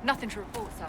Nothing to report, sir.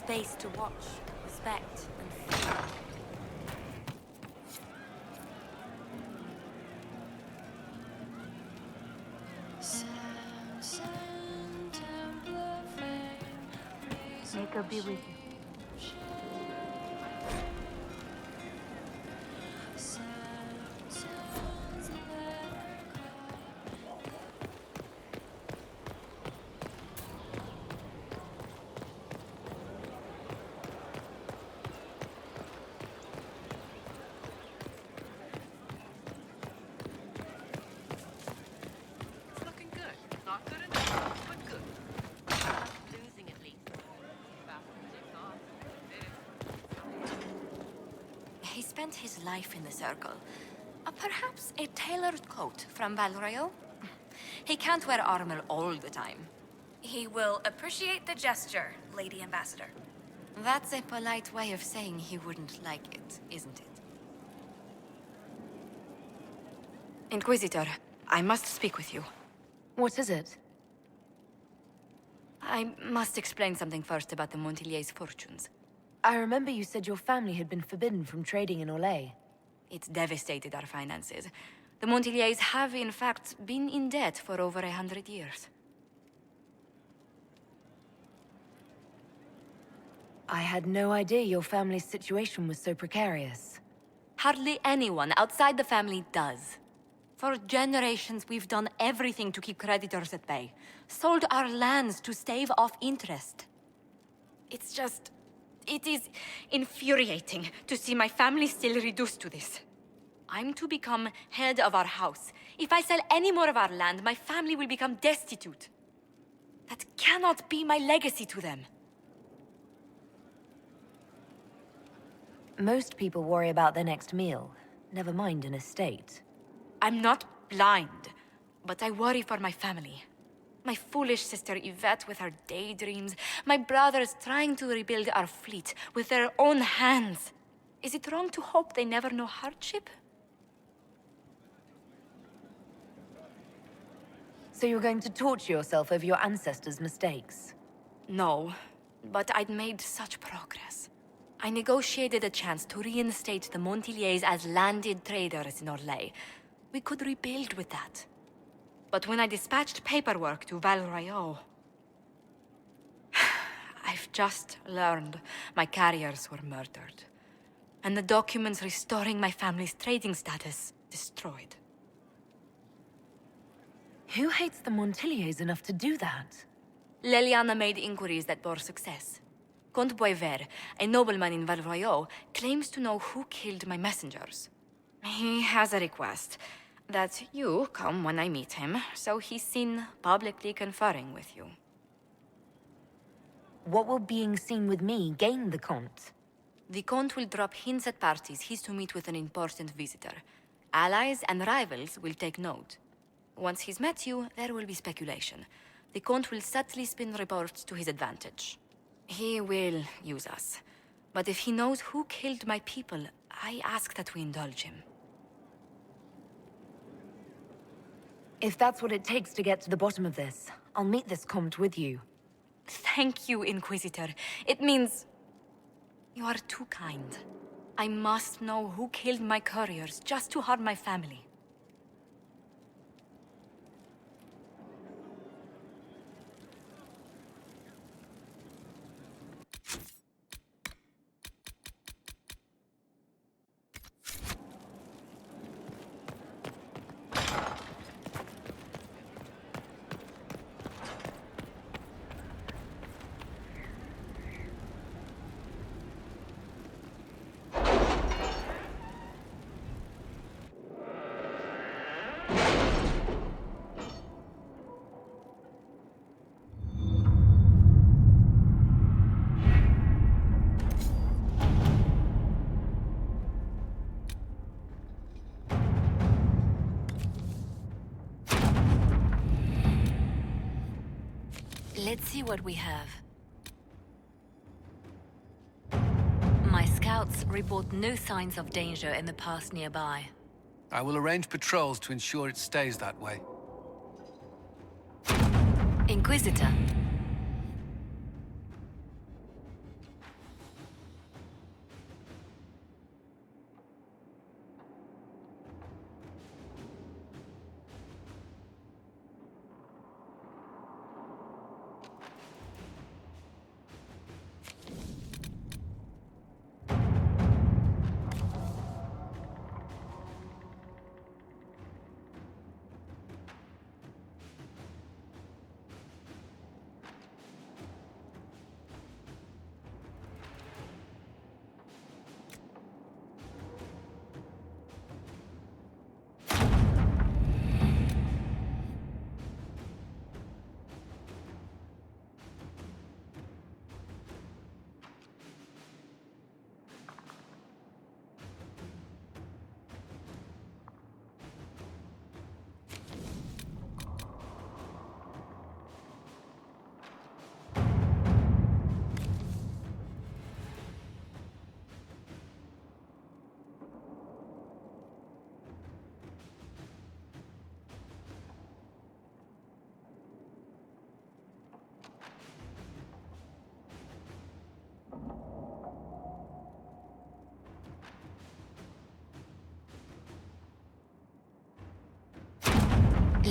space to watch, respect, and fear. May God be with you. He spent his life in the circle. Perhaps a tailored coat from Valrayo? He can't wear armor all the time. He will appreciate the gesture, Lady Ambassador. That's a polite way of saying he wouldn't like it, isn't it? Inquisitor, I must speak with you. What is it? I must explain something first about the Montillier's fortunes. I remember you said your family had been forbidden from trading in Olay. It's devastated our finances. The Montillier's have, in fact, been in debt for over 100 years. I had no idea your family's situation was so precarious. Hardly anyone outside the family does. For generations, we've done everything to keep creditors at bay. Sold our lands to stave off interest. It is infuriating to see my family still reduced to this. I'm to become head of our house. If I sell any more of our land, my family will become destitute. That cannot be my legacy to them. Most people worry about their next meal, never mind an estate. I'm not blind, but I worry for my family. My foolish sister Yvette with her daydreams. My brothers trying to rebuild our fleet with their own hands. Is it wrong to hope they never know hardship? So you're going to torture yourself over your ancestors' mistakes? No, but I'd made such progress. I negotiated a chance to reinstate the Montillier's as landed traders in Orlais. We could rebuild with that. But when I dispatched paperwork to Valrayo, I've just learned my carriers were murdered. And the documents restoring my family's trading status destroyed. Who hates the Montillier's enough to do that? Leliana made inquiries that bore success. Comte Boisvert, a nobleman in Valrayo, claims to know who killed my messengers. He has a request that you come when I meet him, so he's seen publicly conferring with you. What will being seen with me gain the Comte? The Comte will drop hints at parties he's to meet with an important visitor. Allies and rivals will take note. Once he's met you, there will be speculation. The Comte will subtly spin reports to his advantage. He will use us. But if he knows who killed my people, I ask that we indulge him. If that's what it takes to get to the bottom of this, I'll meet this Comte with you. Thank you, Inquisitor. It means... you are too kind. I must know who killed my couriers just to harm my family. Let's see what we have. My scouts report no signs of danger in the pass nearby. I will arrange patrols to ensure it stays that way. Inquisitor.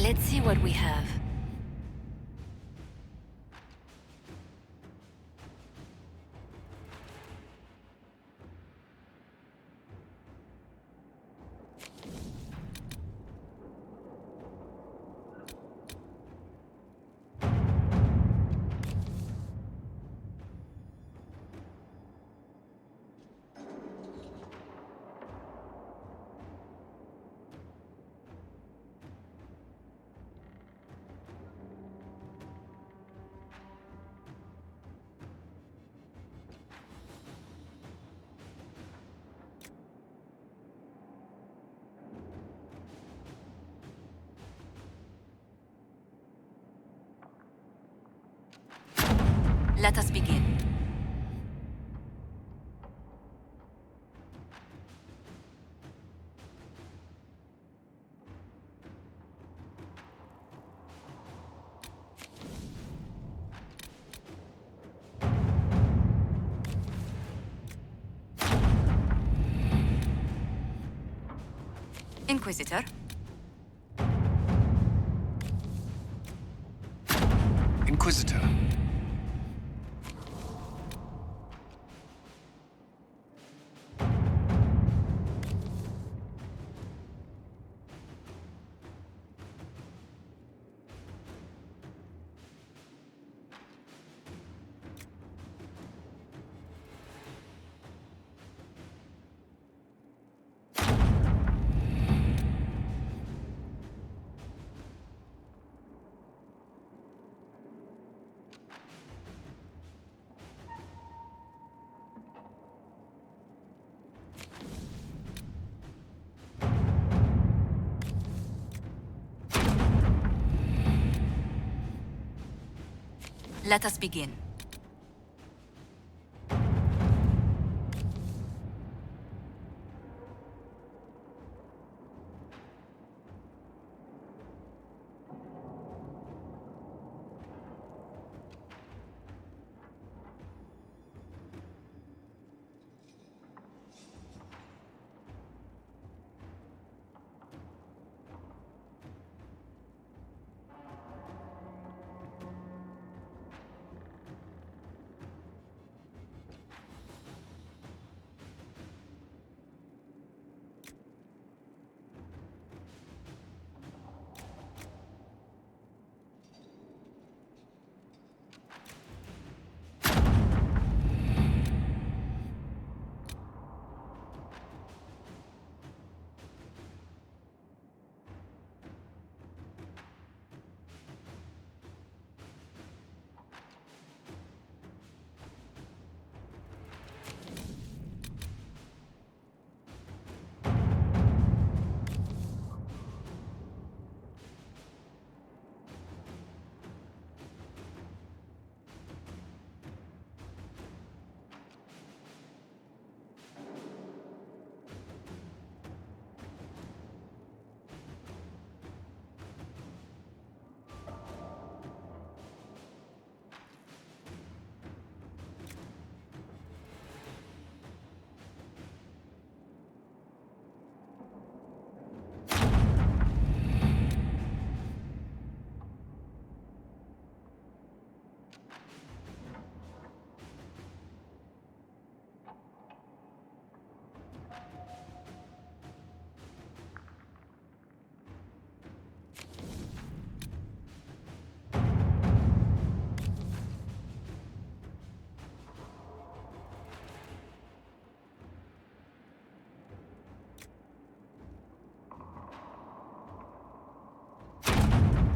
Let's see what we have. Let us begin. Inquisitor. Inquisitor. Let us begin.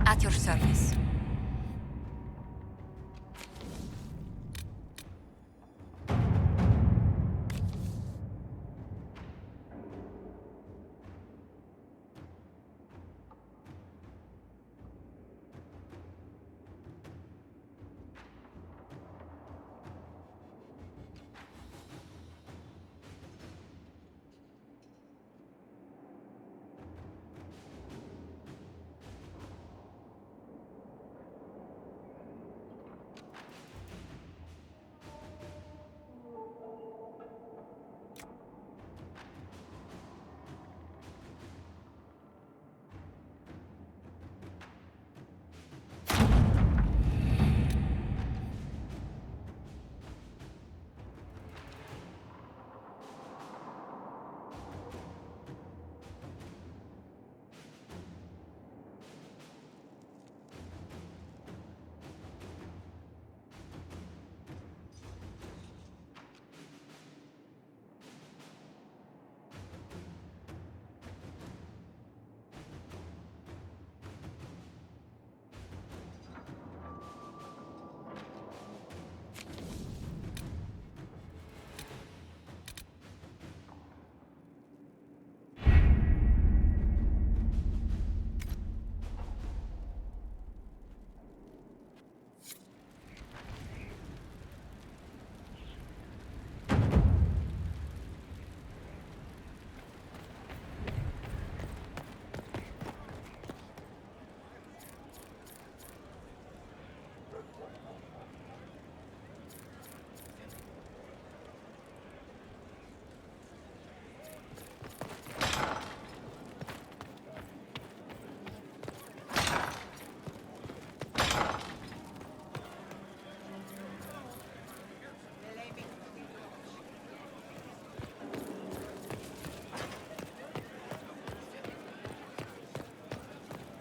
At your service.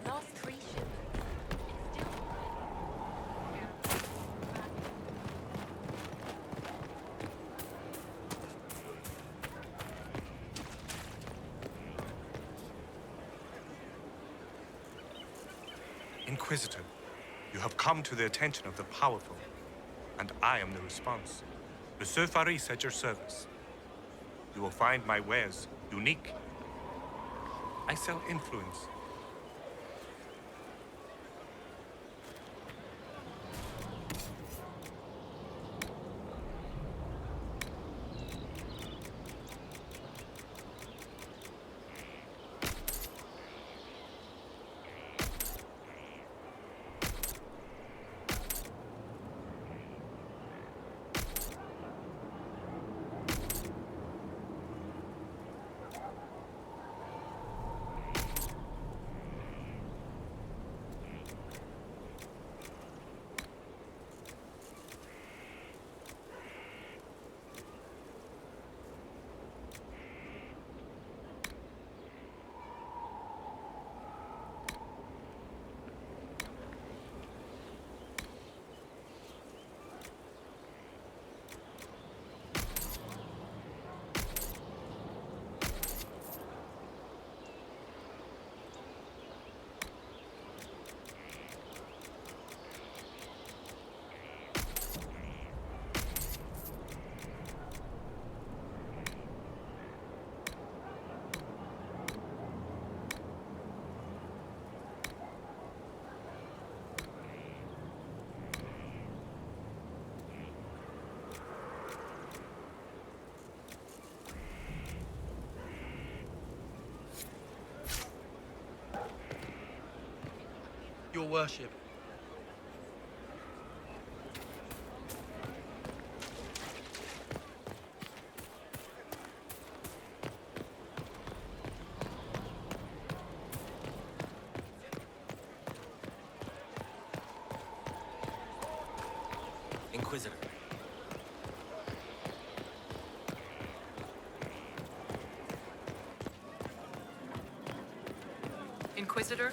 Lost 3 shipments. Inquisitor, you have come to the attention of the powerful, and I am the response. Le Sir Faris at your service. You will find my wares unique. I sell influence. Your worship. Inquisitor. Inquisitor?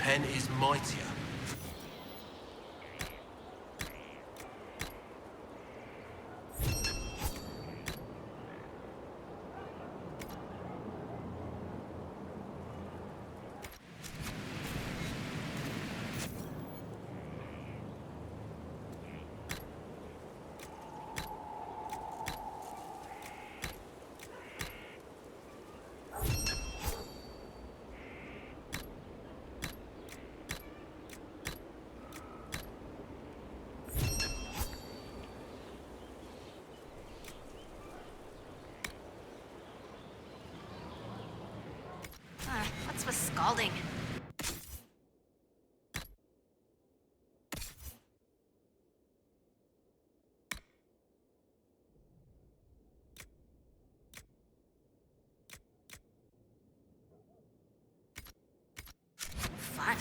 pen is mightier. What's with scalding? Fun.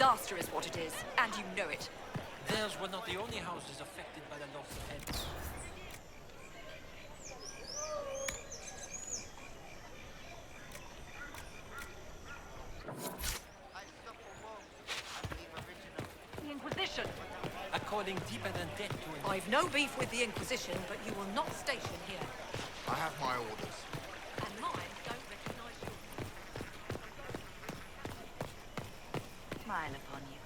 disaster is what it is, and you know it. Theirs were not the only houses affected by the loss of heads. The Inquisition! According deeper than death to an... I've no beef with the Inquisition, but you will not station here. I have my orders. And mine don't recognize you. Smile upon you.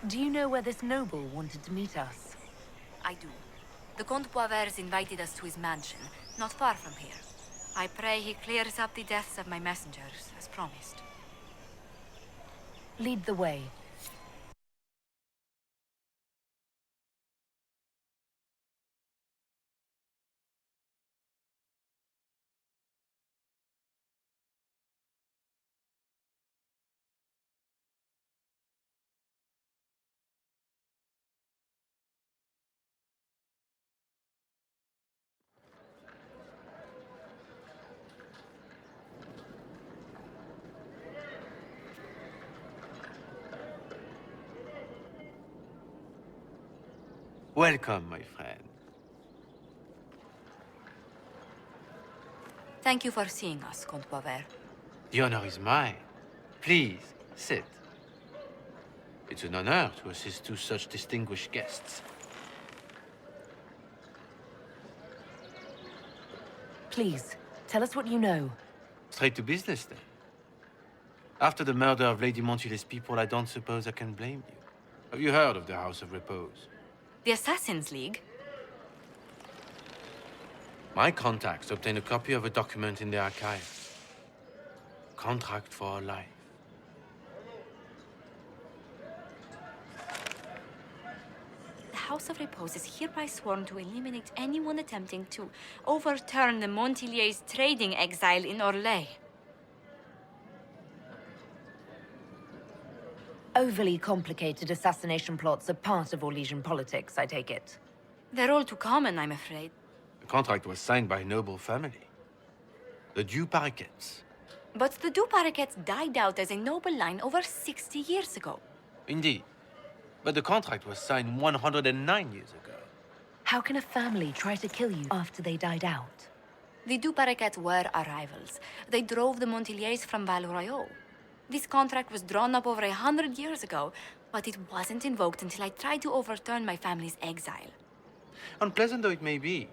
Do you know where this noble wanted to meet us? I do. The Comte Poivers invited us to his mansion, not far from here. I pray he clears up the deaths of my messengers, as promised. Lead the way. Welcome, my friend. Thank you for seeing us, Comte Poiver. The honor is mine. Please, sit. It's an honor to assist two such distinguished guests. Please, tell us what you know. Straight to business, then. After the murder of Lady Montile's people, I don't suppose I can blame you. Have you heard of the House of Repose? The Assassin's League? My contacts obtained a copy of a document in the archives. Contract for a life. The House of Repose is hereby sworn to eliminate anyone attempting to overturn the Montiliers' trading exile in Orlais. Overly complicated assassination plots are part of Orlesian politics, I take it. They're all too common, I'm afraid. The contract was signed by a noble family. The Du Paraquets. But the Du Paraquets died out as a noble line over 60 years ago. Indeed. But the contract was signed 109 years ago. How can a family try to kill you after they died out? The Du Paraquets were our rivals. They drove the Montiliers from Val Royaux. This contract was drawn up over 100 years ago, but it wasn't invoked until I tried to overturn my family's exile. Unpleasant though it may be,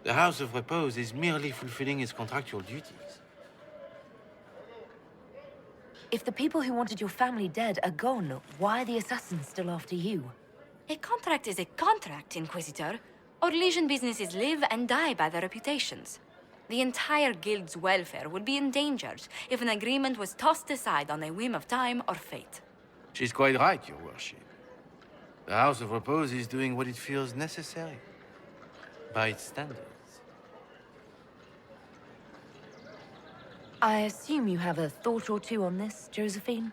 the House of Repose is merely fulfilling its contractual duties. If the people who wanted your family dead are gone, why are the assassins still after you? A contract is a contract, Inquisitor. Orlesian businesses live and die by their reputations. The entire guild's welfare would be endangered if an agreement was tossed aside on a whim of time or fate. She's quite right, Your Worship. The House of Repose is doing what it feels necessary, by its standards. I assume you have a thought or two on this, Josephine?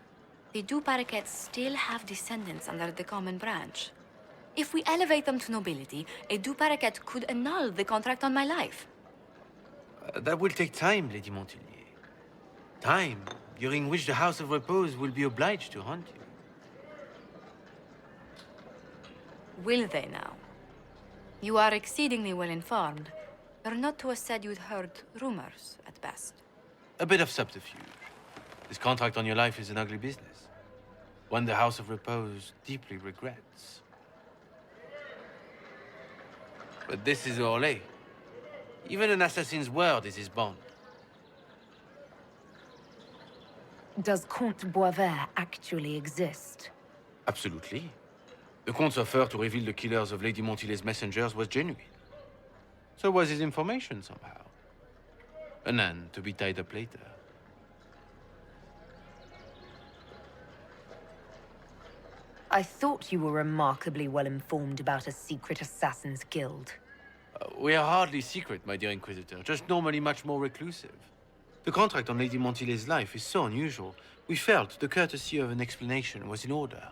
The Du Paraquets still have descendants under the common branch. If we elevate them to nobility, a Du Paraquet could annul the contract on my life. That will take time, Lady Montilier. Time during which the House of Repose will be obliged to hunt you. Will they now? You are exceedingly well informed. You're not to have said you'd heard rumors, at best. A bit of subterfuge. This contract on your life is an ugly business. One the House of Repose deeply regrets. But this is Orlais. Even an assassin's word is his bond. Does Comte Boisvert actually exist? Absolutely. The Comte's offer to reveal the killers of Lady Montile's messengers was genuine. So was his information somehow. An end to be tied up later. I thought you were remarkably well informed about a secret assassin's guild. We are hardly secret, my dear Inquisitor, just normally much more reclusive. The contract on Lady Montile's life is so unusual, we felt the courtesy of an explanation was in order.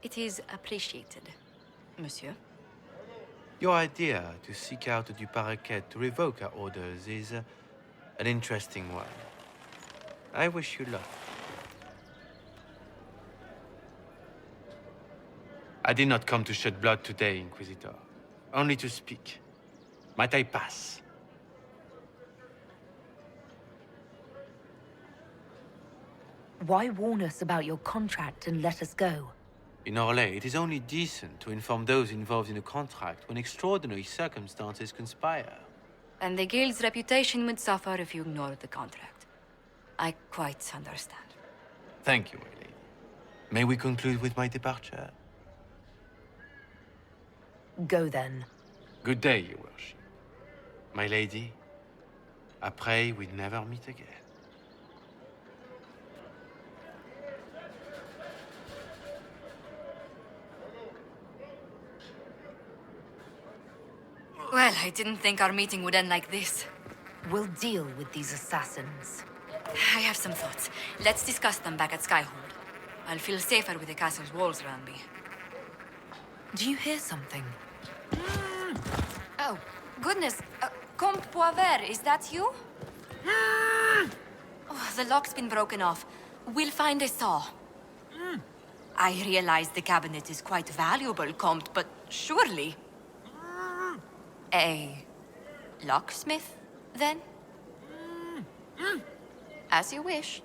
It is appreciated, monsieur. Your idea to seek out the Du Paraquet to revoke our orders is An interesting one. I wish you luck. I did not come to shed blood today, Inquisitor. Only to speak. Might I pass? Why warn us about your contract and let us go? In Orlais, it is only decent to inform those involved in a contract when extraordinary circumstances conspire. And the guild's reputation would suffer if you ignored the contract. I quite understand. Thank you, my lady. May we conclude with my departure? Go then. Good day, your worship. My lady, I pray we never meet again. Well, I didn't think our meeting would end like this. We'll deal with these assassins. I have some thoughts. Let's discuss them back at Skyhold. I'll feel safer with the castle's walls around me. Do you hear something? Oh, goodness. Comte Poivert, is that you? Oh, the lock's been broken off. We'll find a saw. I realize the cabinet is quite valuable, Comte, but surely... A locksmith, then? As you wish.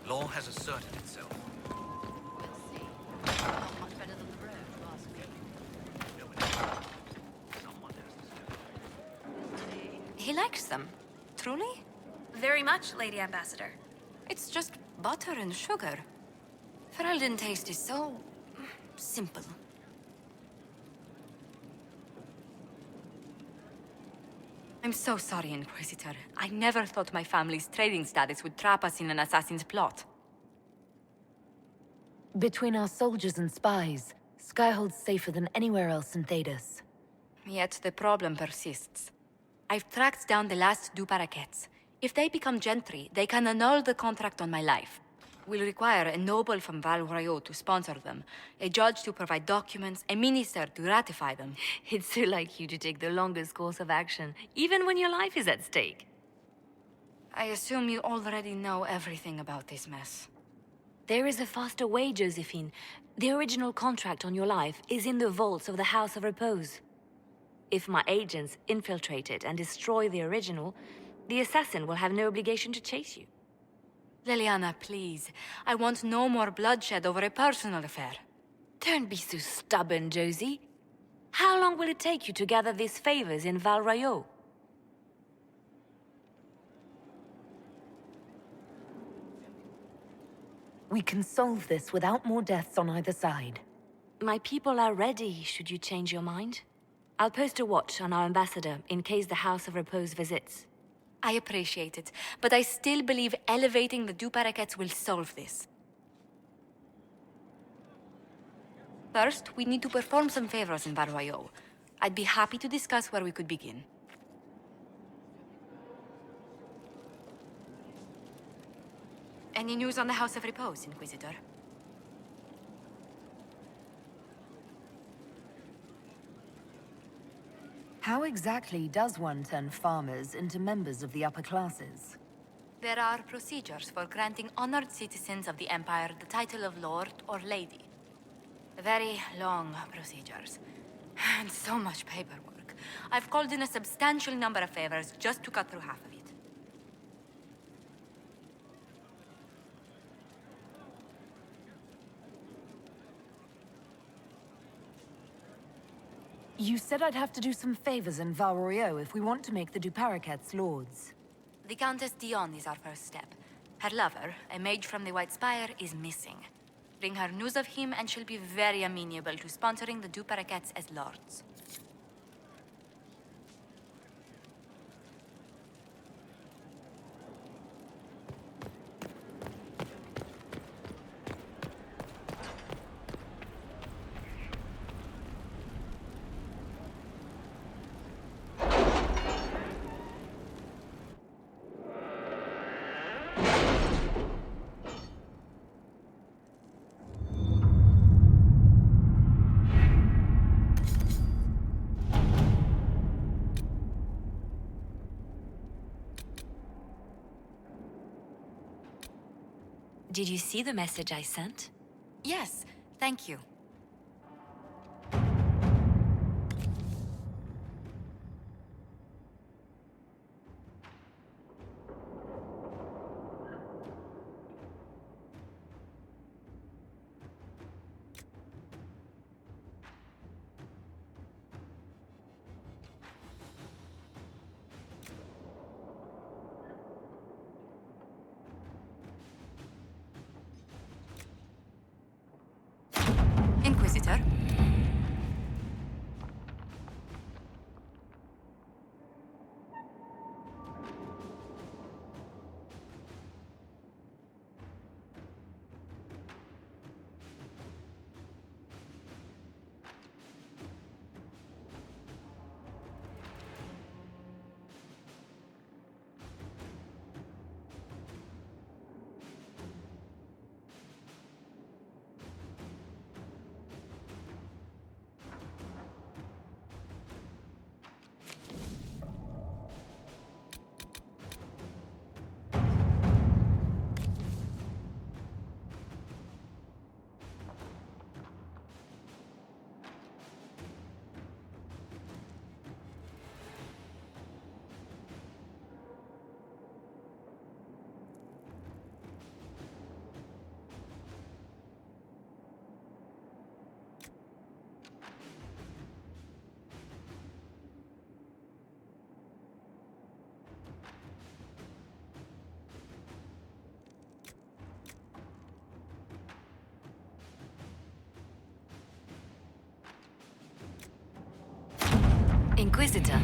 Law has asserted itself. Let's see. Not much better than the road, if you ask me. Someone has to say. He likes them. Truly? Very much, Lady Ambassador. It's just butter and sugar. Ferelden taste is so... simple. I'm so sorry, Inquisitor. I never thought my family's trading status would trap us in an assassin's plot. Between our soldiers and spies, Skyhold's safer than anywhere else in Thedas. Yet the problem persists. I've tracked down the last two paraquets. If they become gentry, they can annul the contract on my life. We'll require a noble from Val Royeaux to sponsor them, a judge to provide documents, a minister to ratify them. It's so like you to take the longest course of action, even when your life is at stake. I assume you already know everything about this mess. There is a faster way, Josephine. The original contract on your life is in the vaults of the House of Repose. If my agents infiltrate it and destroy the original, the assassin will have no obligation to chase you. Liliana, please. I want no more bloodshed over a personal affair. Don't be so stubborn, Josie. How long will it take you to gather these favors in Val Royeaux? We can solve this without more deaths on either side. My people are ready, should you change your mind. I'll post a watch on our ambassador in case the House of Repose visits. I appreciate it, but I still believe elevating the two paraquets will solve this. First, we need to perform some favors in Val Royeaux. I'd be happy to discuss where we could begin. Any news on the House of Repose, Inquisitor? How exactly does one turn farmers into members of the upper classes? There are procedures for granting honored citizens of the Empire the title of Lord or Lady. Very long procedures. And so much paperwork. I've called in a substantial number of favors just to cut through half of it. You said I'd have to do some favors in Val Royeaux if we want to make the Duparakets lords. The Countess Dion is our first step. Her lover, a mage from the White Spire, is missing. Bring her news of him and she'll be very amenable to sponsoring the Duparakets as lords. Did you see the message I sent? Yes, thank you. Inquisitor? Inquisitor.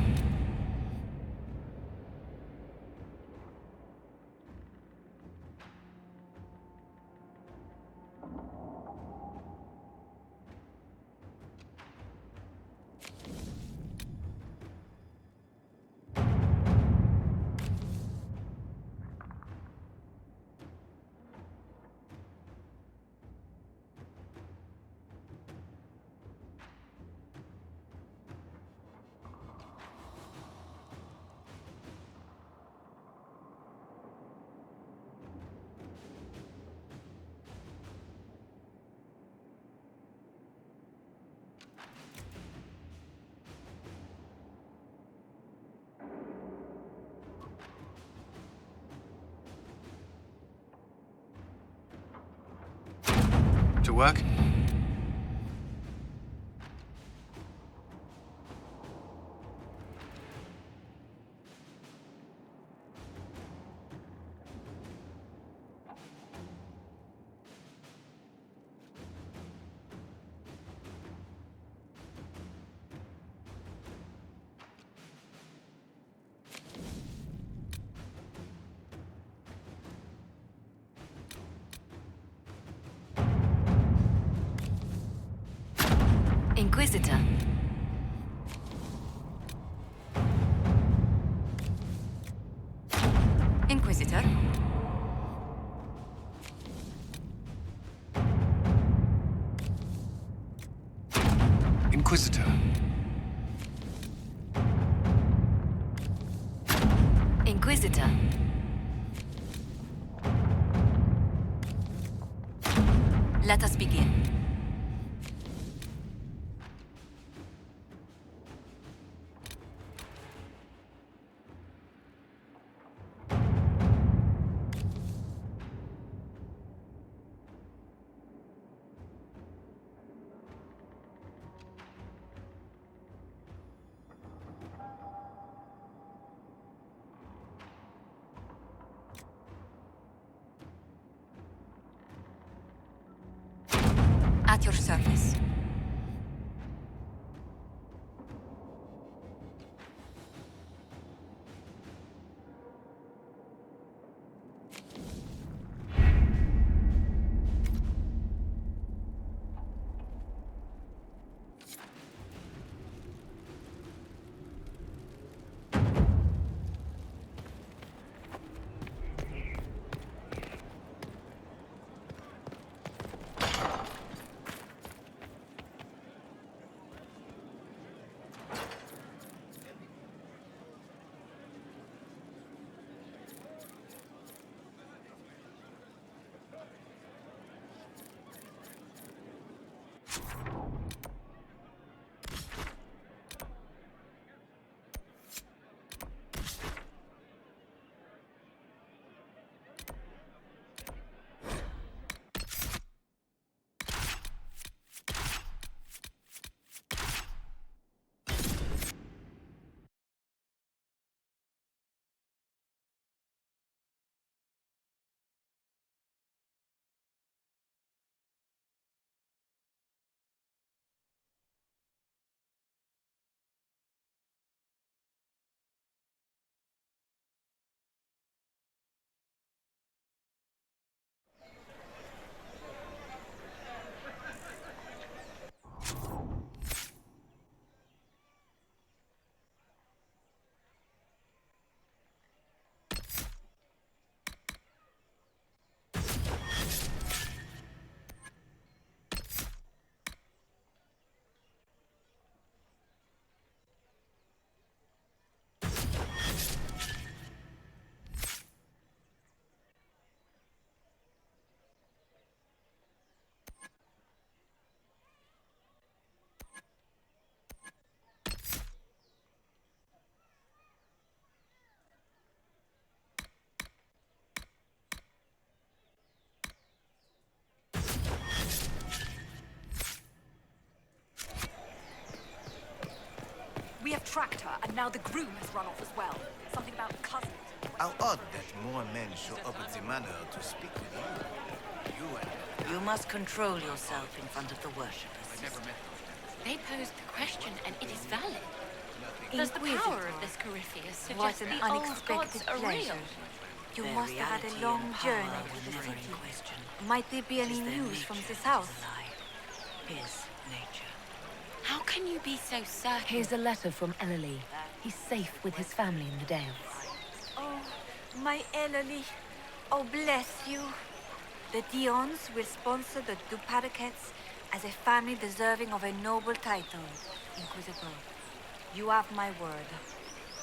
To work? Inquisitor. Inquisitor? Inquisitor. Inquisitor. Let us begin. at your service. We have tracked her, and now the groom has run off as well. Something about cousins. How odd that more men show up at the manor to speak with you. You and... You must control yourself in front of the worshippers. I never met those. They posed the question, and it is valid. Inquisitor, Does the power of this Corypheus what suggest an the old unexpected gods are pleasure. real? You Their must have had reality a long and power journey were to the never in city. question. Might there be It any is their news from nature this that house? is a lie. His nature. How can you be so certain? Here's a letter from Ellery. He's safe with his family in the Dales. Oh, my Ellery. Oh, bless you. The Dions will sponsor the Duparakets as a family deserving of a noble title, Inquisitor. You have my word.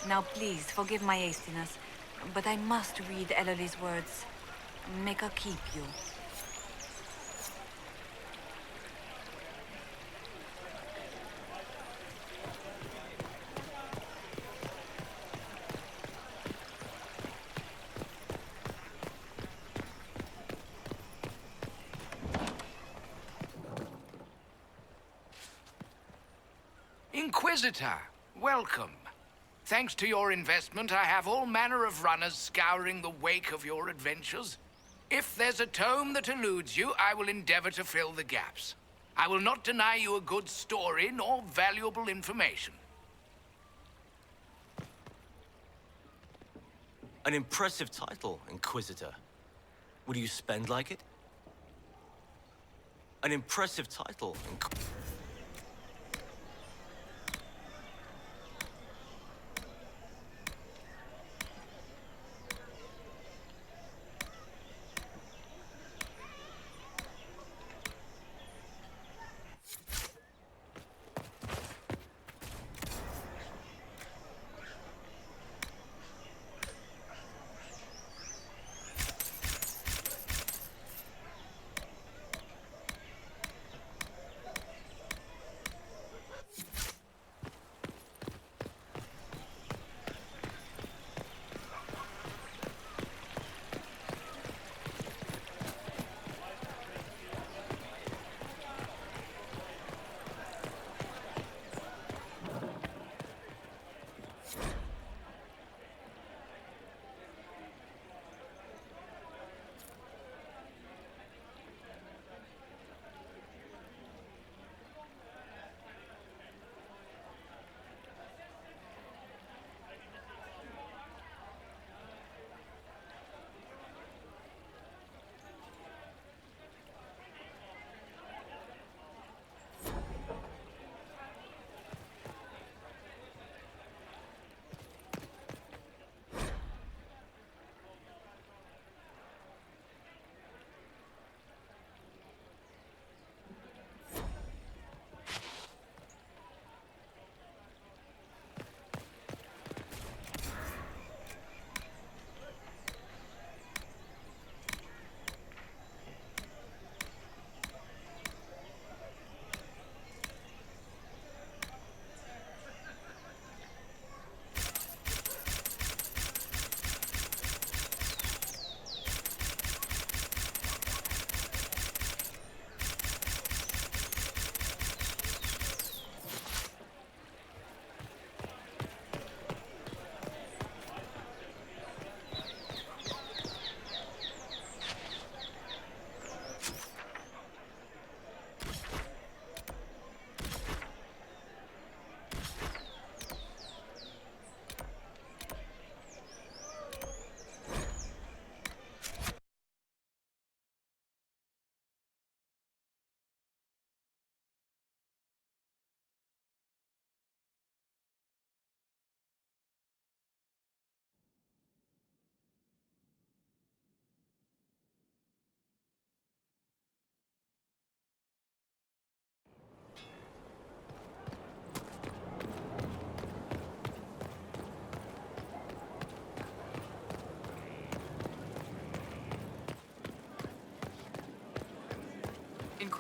Now, please, forgive my hastiness, but I must read Ellery's words. Make her keep you. Inquisitor, welcome. Thanks to your investment, I have all manner of runners scouring the wake of your adventures. If there's a tome that eludes you, I will endeavor to fill the gaps. I will not deny you a good story nor valuable information. An impressive title, Inquisitor. Would you spend like it? An impressive title,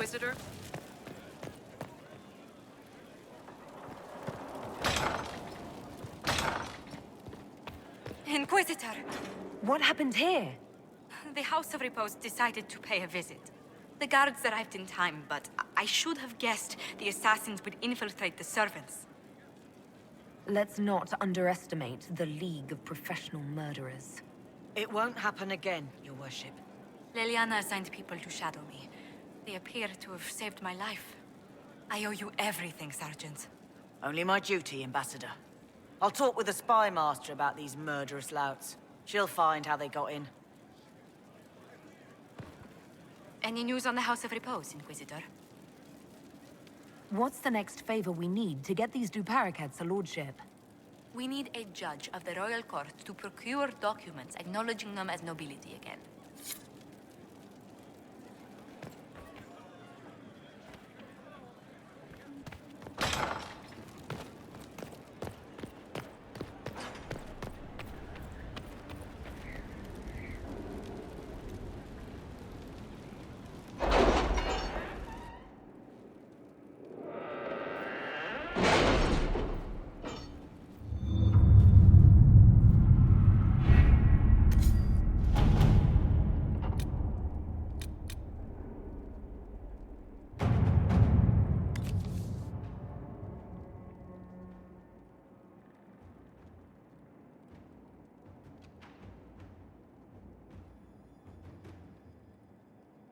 Inquisitor? Inquisitor! What happened here? The House of Repose decided to pay a visit. The guards arrived in time, but I should have guessed the assassins would infiltrate the servants. Let's not underestimate the League of Professional Murderers. It won't happen again, Your Worship. Leliana assigned people to shadow me. They appear to have saved my life. I owe you everything, Sergeant. Only my duty, Ambassador. I'll talk with the spy master about these murderous louts. She'll find how they got in. Any news on the House of Repose, Inquisitor? What's the next favor we need to get these Duparacats a lordship? We need a judge of the royal court to procure documents acknowledging them as nobility again.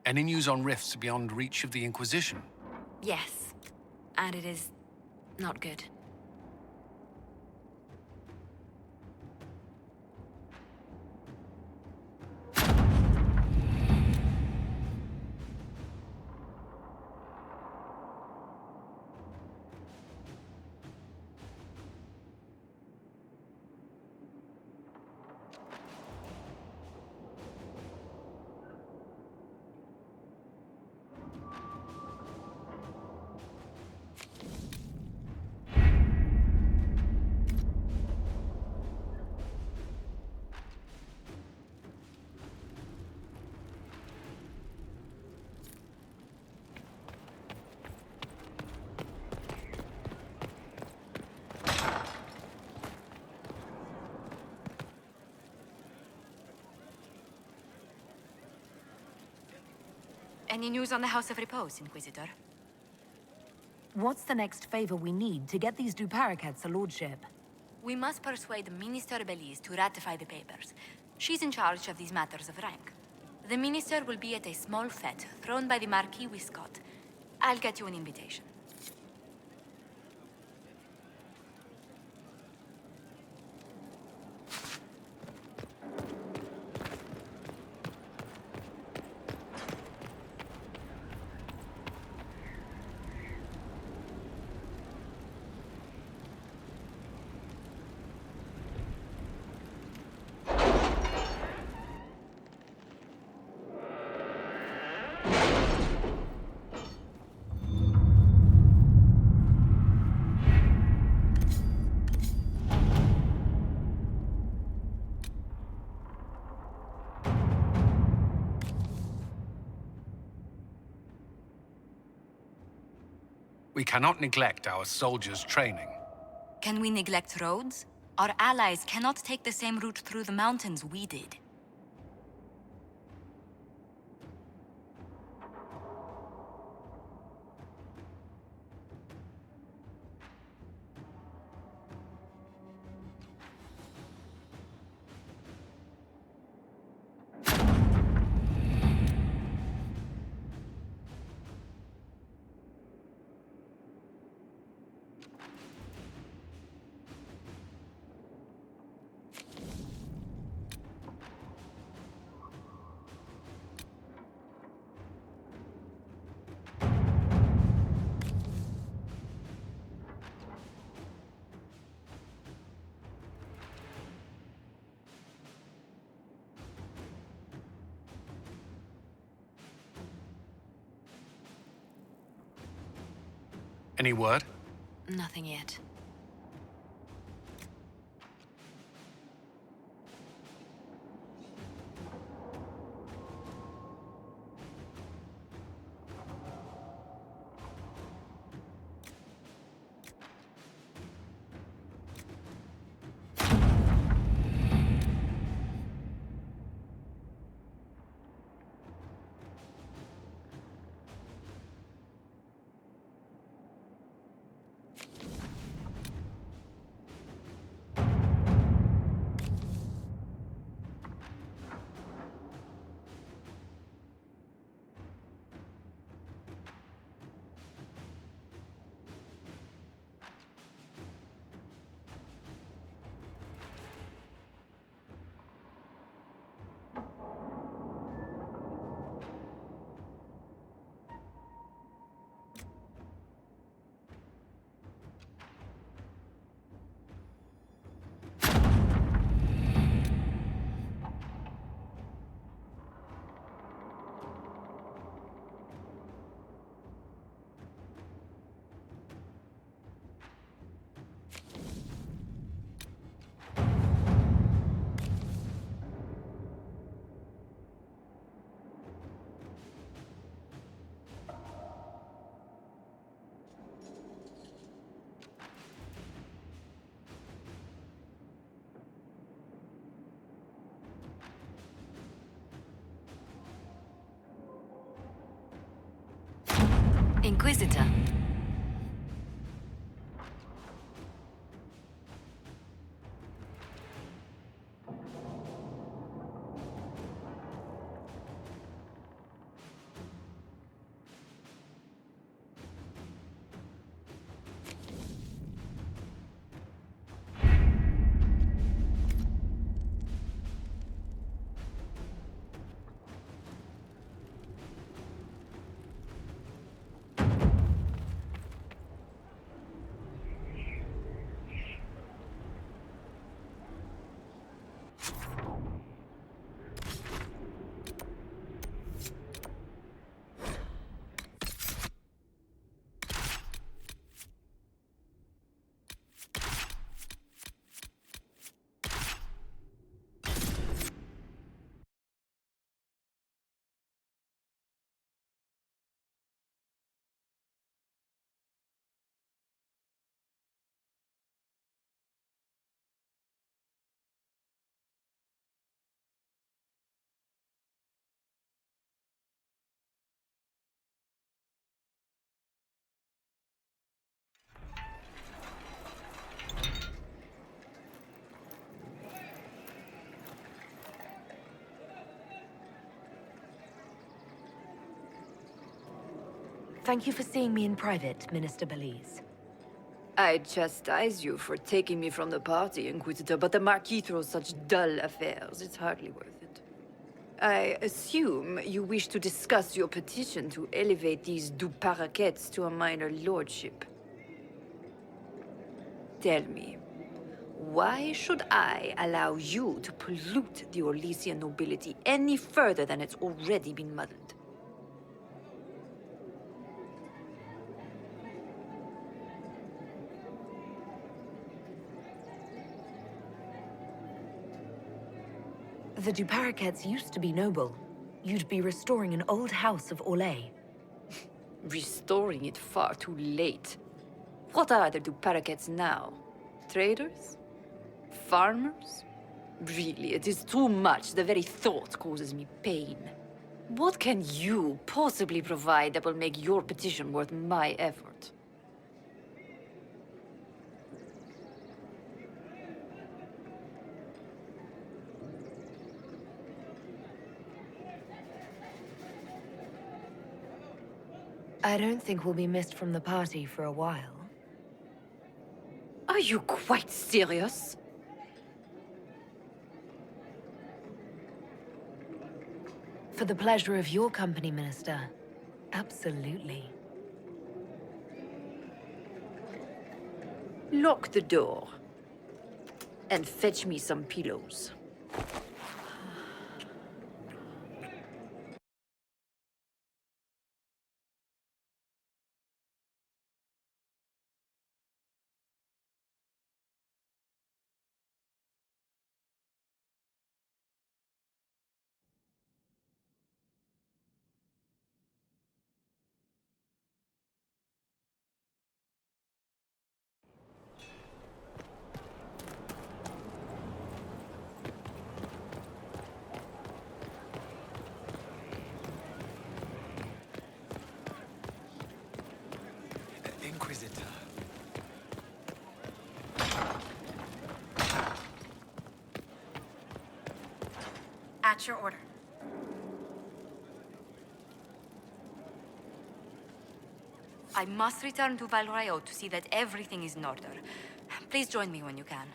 Any news on rifts beyond reach of the Inquisition? Yes. And it is not good. Any news on the House of Repose, Inquisitor? What's the next favor we need to get these Duparacats a lordship? We must persuade Minister Belize to ratify the papers. She's in charge of these matters of rank. The minister will be at a small fete thrown by the Marquis Wiscott. I'll get you an invitation. We cannot neglect our soldiers' training. Can we neglect roads? Our allies cannot take the same route through the mountains we did. Any word? Nothing yet. Inquisitor. Thank you for seeing me in private, Minister Belize. I chastise you for taking me from the party, Inquisitor, but the Marquis throws such dull affairs. It's hardly worth it. I assume you wish to discuss your petition to elevate these du Paraquets to a minor lordship. Tell me, why should I allow you to pollute the Orlesian nobility any further than it's already been muddled? The du Paraquets used to be noble. You'd be restoring an old house of Orlais. Restoring it far too late. What are the du Paraquets now? Traders? Farmers? Really, it is too much. The very thought causes me pain. What can you possibly provide that will make your petition worth my effort? I don't think we'll be missed from the party for a while. Are you quite serious? For the pleasure of your company, Minister. Absolutely. Lock the door. And fetch me some pillows. Inquisitor. At your order. I must return to Valrayo to see that everything is in order. Please join me when you can.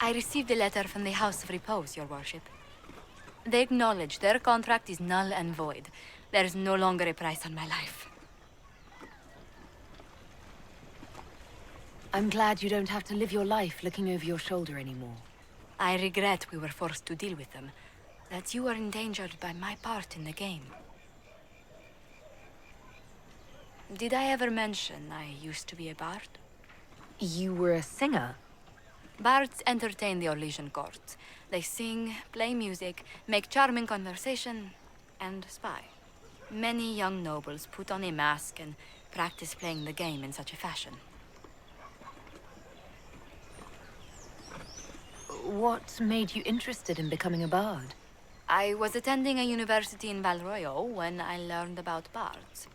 I received a letter from the House of Repose, Your Worship. They acknowledge their contract is null and void. There is no longer a price on my life. I'm glad you don't have to live your life looking over your shoulder anymore. I regret we were forced to deal with them. That you were endangered by my part in the game. Did I ever mention I used to be a bard? You were a singer? Bards entertain the Orlesian court. They sing, play music, make charming conversation, and spy. Many young nobles put on a mask and practice playing the game in such a fashion. What made you interested in becoming a bard? I was attending a university in Valroyo when I learned about bards.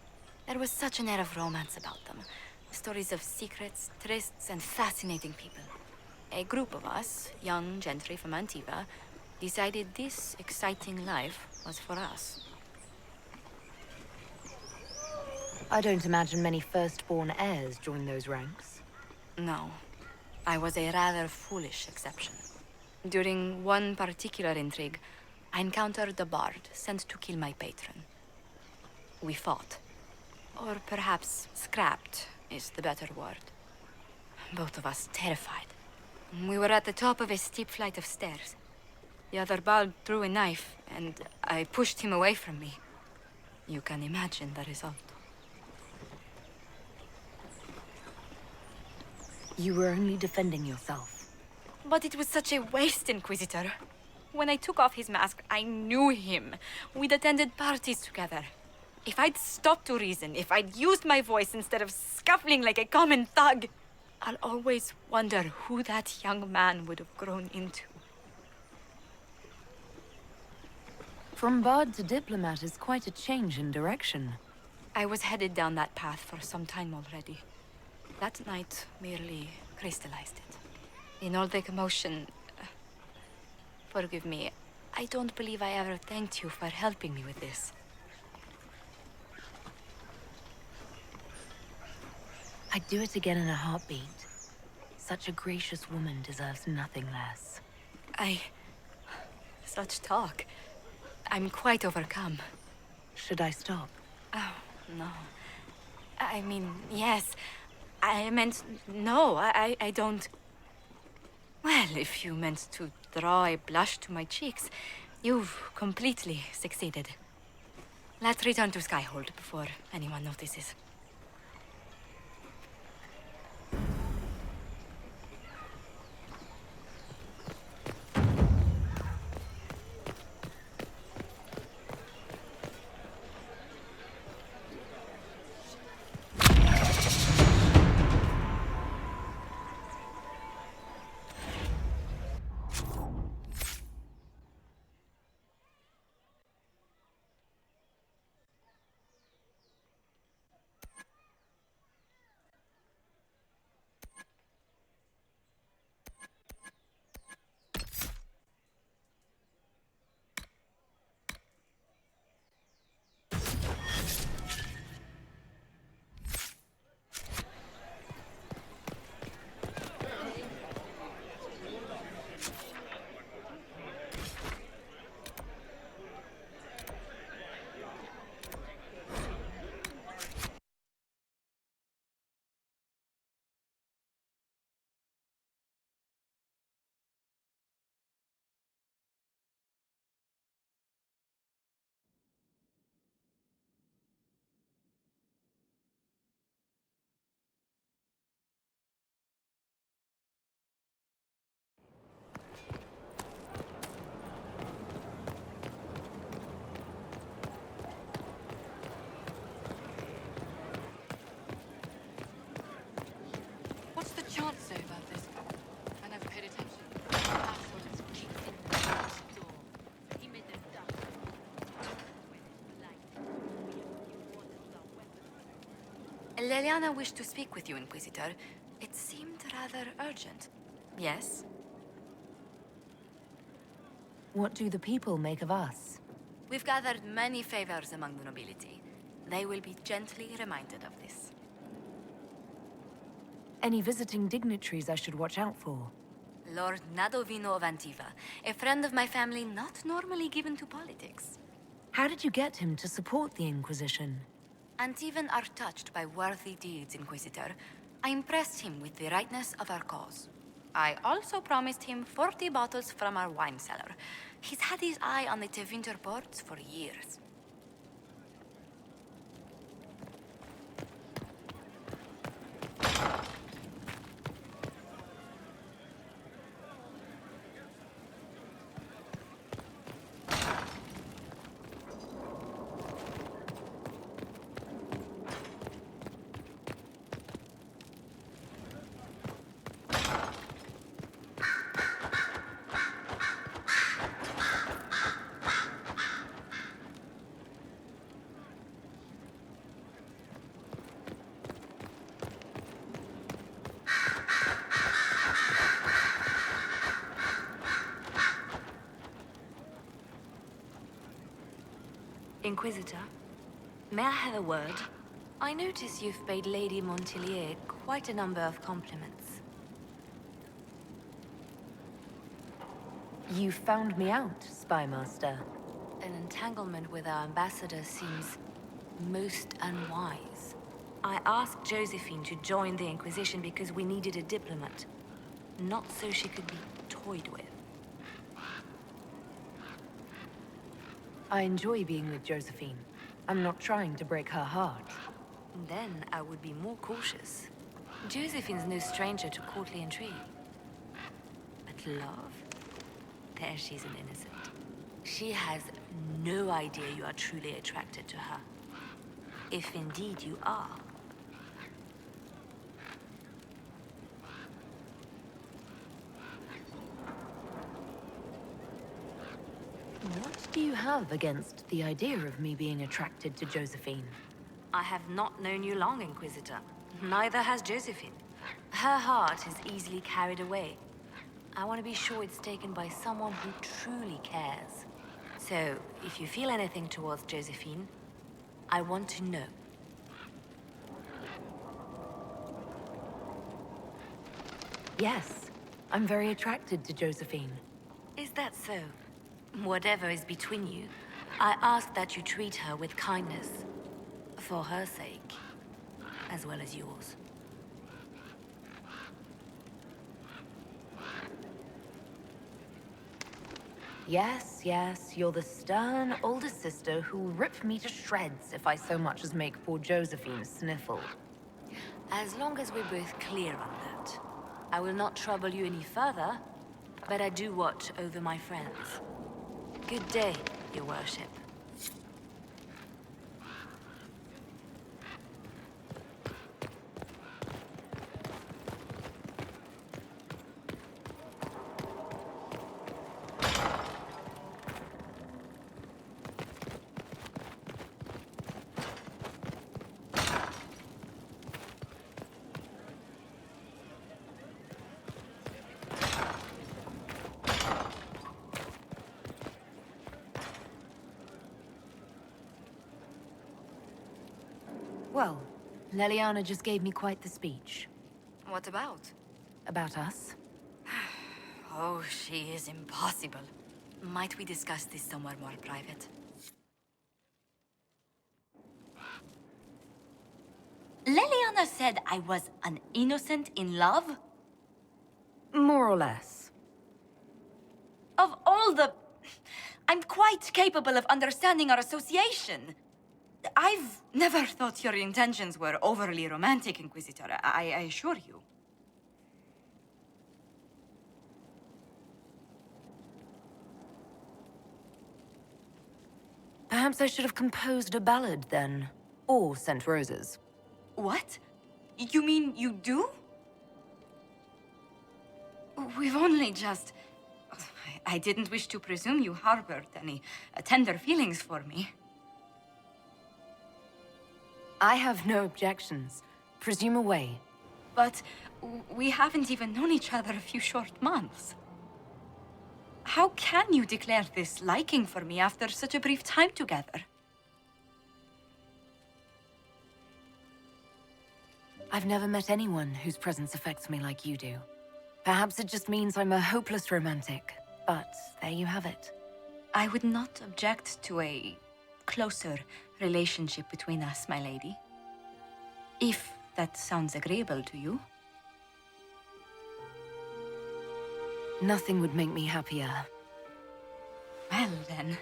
There was such an air of romance about them. Stories of secrets, trysts, and fascinating people. A group of us, young gentry from Antiva, decided this exciting life was for us. I don't imagine many firstborn heirs join those ranks. No. I was a rather foolish exception. During one particular intrigue, I encountered a bard sent to kill my patron. We fought. Or perhaps scrapped is the better word. Both of us terrified. We were at the top of a steep flight of stairs. The other bard threw a knife, and I pushed him away from me. You can imagine the result. You were only defending yourself. But it was such a waste, Inquisitor. When I took off his mask, I knew him. We'd attended parties together. If I'd stopped to reason, if I'd used my voice instead of scuffling like a common thug, I'll always wonder who that young man would have grown into. From bard to diplomat is quite a change in direction. I was headed down that path for some time already. That night merely crystallized it. In all the commotion... forgive me, I don't believe I ever thanked you for helping me with this. I'd do it again in a heartbeat. Such a gracious woman deserves nothing less. Such talk. I'm quite overcome. Should I stop? Oh, no. I mean, yes. I meant, no, I don't... Well, if you meant to draw a blush to my cheeks, you've completely succeeded. Let's return to Skyhold before anyone notices. What's the chance say about this? I never paid attention. Asshole has kicked in the door. He made them dumb. Leliana wished to speak with you, Inquisitor. It seemed rather urgent. Yes? What do the people make of us? We've gathered many favors among the nobility. They will be gently reminded of this. Any visiting dignitaries I should watch out for? Lord Nadovino of Antiva, a friend of my family not normally given to politics. How did you get him to support the Inquisition? Antivan are touched by worthy deeds, Inquisitor. I impressed him with the rightness of our cause. I also promised him 40 bottles from our wine cellar. He's had his eye on the Tevinter ports for years. Inquisitor, may I have a word? I notice you've paid Lady Montilier quite a number of compliments. You found me out, Spymaster. An entanglement with our ambassador seems most unwise. I asked Josephine to join the Inquisition because we needed a diplomat, not so she could be toyed with. I enjoy being with Josephine. I'm not trying to break her heart. Then I would be more cautious. Josephine's no stranger to courtly intrigue. But love? There she's an innocent. She has no idea you are truly attracted to her. If indeed you are. What do you have against the idea of me being attracted to Josephine? I have not known you long, Inquisitor. Neither has Josephine. Her heart is easily carried away. I want to be sure it's taken by someone who truly cares. So, if you feel anything towards Josephine, I want to know. Yes, I'm very attracted to Josephine. Is that so? Whatever is between you, I ask that you treat her with kindness. For her sake, as well as yours. Yes, you're the stern older sister who'll rip me to shreds if I so much as make poor Josephine sniffle. As long as we're both clear on that. I will not trouble you any further, but I do watch over my friends. Good day, Your Worship. Well, Leliana just gave me quite the speech. What about? About us. Oh, she is impossible. Might we discuss this somewhere more private? Leliana said I was an innocent in love? More or less. Of all the... I'm quite capable of understanding our association. I've never thought your intentions were overly romantic, Inquisitor. I assure you. Perhaps I should have composed a ballad then. Or sent roses. What? You mean you do? We've only just... I didn't wish to presume you harbored any tender feelings for me. I have no objections. Presume away. But we haven't even known each other a few short months. How can you declare this liking for me after such a brief time together? I've never met anyone whose presence affects me like you do. Perhaps it just means I'm a hopeless romantic. But there you have it. I would not object to a closer relationship between us, my lady. If that sounds agreeable to you. Nothing would make me happier. Well, then.